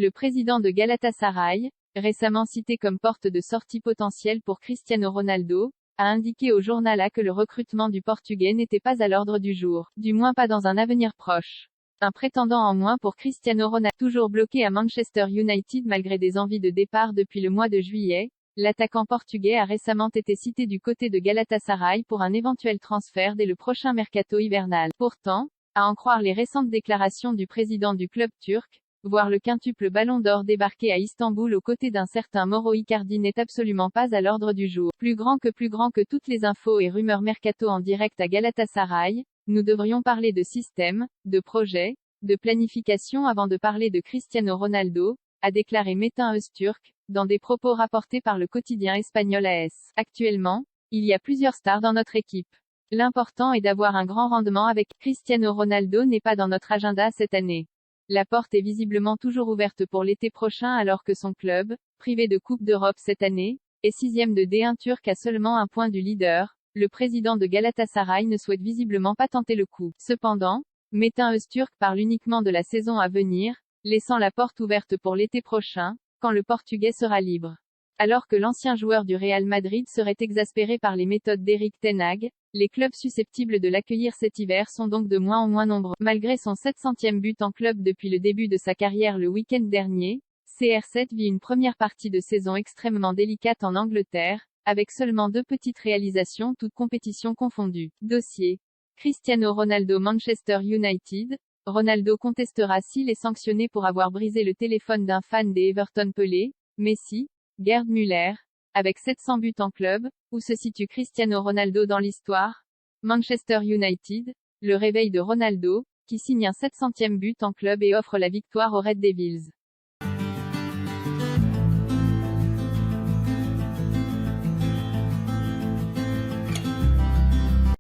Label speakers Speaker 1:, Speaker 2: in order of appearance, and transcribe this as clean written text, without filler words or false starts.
Speaker 1: Le président de Galatasaray, récemment cité comme porte de sortie potentielle pour Cristiano Ronaldo, a indiqué au journal A que le recrutement du Portugais n'était pas à l'ordre du jour, du moins pas dans un avenir proche. Un prétendant en moins pour Cristiano Ronaldo, toujours bloqué à Manchester United malgré des envies de départ depuis le mois de juillet, l'attaquant portugais a récemment été cité du côté de Galatasaray pour un éventuel transfert dès le prochain mercato hivernal. Pourtant, à en croire les récentes déclarations du président du club turc, voir le quintuple ballon d'or débarquer à Istanbul aux côtés d'un certain Mauro Icardi n'est absolument pas à l'ordre du jour. Plus grand que toutes les infos et rumeurs mercato en direct à Galatasaray, nous devrions parler de système, de projet, de planification avant de parler de Cristiano Ronaldo, a déclaré Metin Öztürk, dans des propos rapportés par le quotidien espagnol AS. Actuellement, il y a plusieurs stars dans notre équipe. L'important est d'avoir un grand rendement avec Cristiano Ronaldo n'est pas dans notre agenda cette année. La porte est visiblement toujours ouverte pour l'été prochain alors que son club, privé de Coupe d'Europe cette année, est 6e de D1 turc à seulement un point du leader. Le président de Galatasaray ne souhaite visiblement pas tenter le coup. Cependant, Metin Öztürk parle uniquement de la saison à venir, laissant la porte ouverte pour l'été prochain, quand le Portugais sera libre. Alors que l'ancien joueur du Real Madrid serait exaspéré par les méthodes d'Erik ten Hag, les clubs susceptibles de l'accueillir cet hiver sont donc de moins en moins nombreux. Malgré son 700e but en club depuis le début de sa carrière le week-end dernier, CR7 vit une première partie de saison extrêmement délicate en Angleterre, avec seulement 2 petites réalisations toutes compétitions confondues. Dossier. Cristiano Ronaldo Manchester United. Ronaldo contestera s'il est sanctionné pour avoir brisé le téléphone d'un fan des Everton Pelé. Messi. Gerd Müller. Avec 700 buts en club, où se situe Cristiano Ronaldo dans l'histoire? Manchester United. Le réveil de Ronaldo, qui signe un 700e but en club et offre la victoire aux Red Devils.